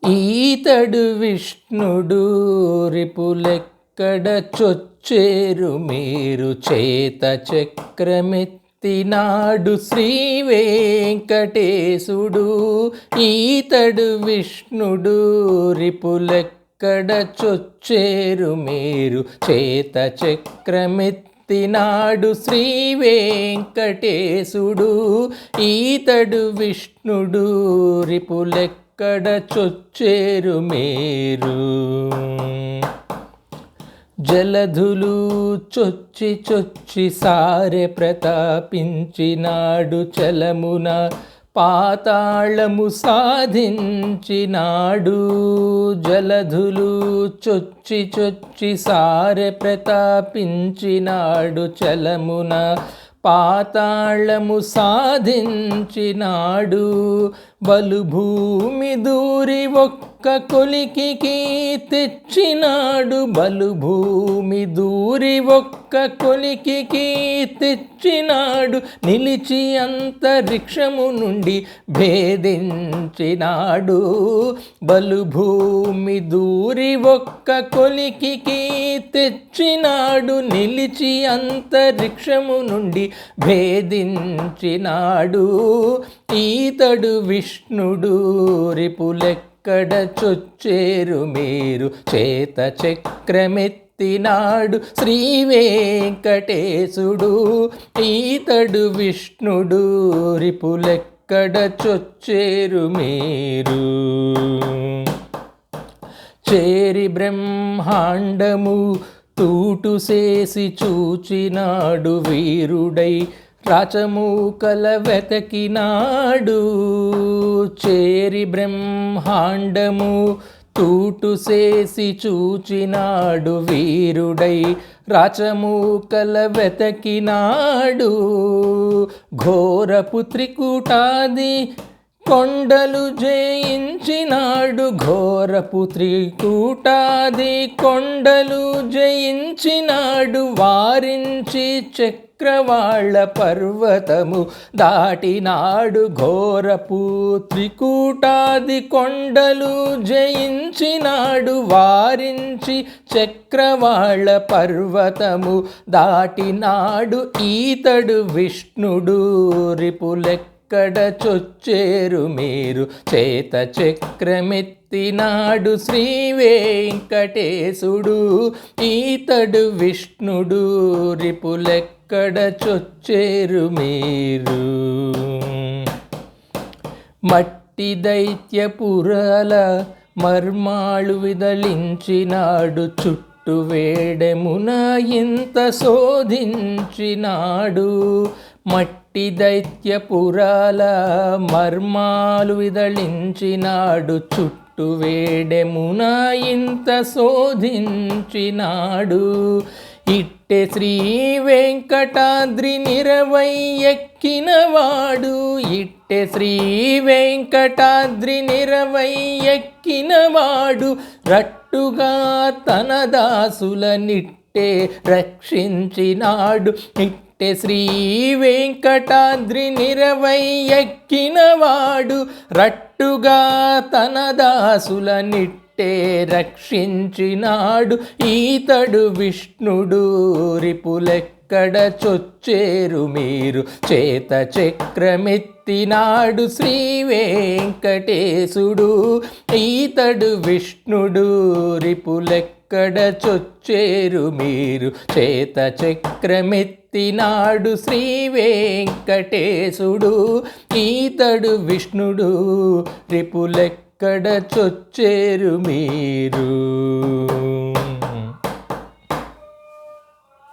ఈతడు విష్ణుడు రిపులెక్కడ చొచ్చేరు మీరు చేత చక్రమెత్తినాడు శ్రీ వెంకటేశుడు. ఈతడు విష్ణుడు రిపులెక్కడ చొచ్చేరు మీరు చేత చక్రమెత్తినాడు శ్రీ వెంకటేశుడు. ఈతడు విష్ణుడు రిపులెక్కడ చొచ్చేరు మీరు. జలధులు చొచ్చి చొచ్చి సారె ప్రతాపించినాడు చలమున పాతాళము సాధించినాడు. జలధులు చొచ్చి చొచ్చి సారె ప్రతాపించినాడు చలమున పాతాళము సాధించినాడు. బలుభూమి దూరి ఒక్క కొలికికి తెచ్చినాడు. బలుభూమి దూరి ఒక్క కొలికికి తెచ్చినాడు. నిలిచి అంతరిక్షము నుండి భేదించినాడు. బలుభూమి దూరి ఒక్క కొలికికి తెచ్చినాడు. నిలిచి అంతరిక్షము నుండి భేదించినాడు. ఈతడు విష్ణుడు రిపులెక్కడ చొచ్చేరు మీరు చేత చక్రమెత్తినాడు శ్రీ వెంకటేశుడు. ఈతడు విష్ణుడు రిపులెక్కడ చొచ్చేరు మీరు. చేరి బ్రహ్మాండము తూటు చేసి చూచినాడు వీరుడై రాచమూకల వెతకినాడు. చేరి బ్రహ్మాండము తూటు చేసి చూచినాడు వీరుడై రాచమూకల వెతకినాడు. ఘోరపు త్రికూటాది కొండలు జయించినాడు. ఘోరపు త్రికూటాది కొండలు జయించినాడు. వారించి చక్రవాళ పర్వతము దాటినాడు. ఘోరపు త్రికూటాది కొండలు జయించినాడు. వారించి చక్రవాళ పర్వతము దాటినాడు. ఈతడు విష్ణుడు రిపులెక్కడ చొచ్చేరు మీరు చేత చక్రమెత్తినాడు శ్రీ వెంకటేశుడు. ఈతడు విష్ణుడు రిపులెక్కడ చొచ్చేరు మీరు. మట్టి దైత్యపురాల మర్మాళు విదలించినాడు. చుట్టు వేడెమున ఇంత శోధించినాడు. మట్టి దైత్యపురాల మర్మాలు విదలించినాడు. చుట్టు వేడెమున ఇంత శోధించినాడు. ఇట్టె శ్రీ వెంకటాద్రి నిరవై ఎక్కినవాడు. ఇట్టె శ్రీ వెంకటాద్రి నిరవై ఎక్కినవాడు. రట్టుగా తన దాసుల నిట్టే రక్షించినాడు. ఇట్టె శ్రీ వెంకటాద్రి నిరవై ఎక్కినవాడు. రట్టుగా తన దాసుల నిట్టే రక్షించినాడు. ఈతడు విష్ణుడు రిపులెక్కడ చొచ్చేరు మీరు చేత చక్రమెత్తినాడు శ్రీ వెంకటేశుడు. ఈతడు విష్ణుడు రిపులెక్కడ చొచ్చేరు మీరు చేత చక్రమెత్తినాడు శ్రీ వెంకటేశుడు. ఈతడు విష్ణుడు రిపులెక్కడ చొచ్చేరు మీరు.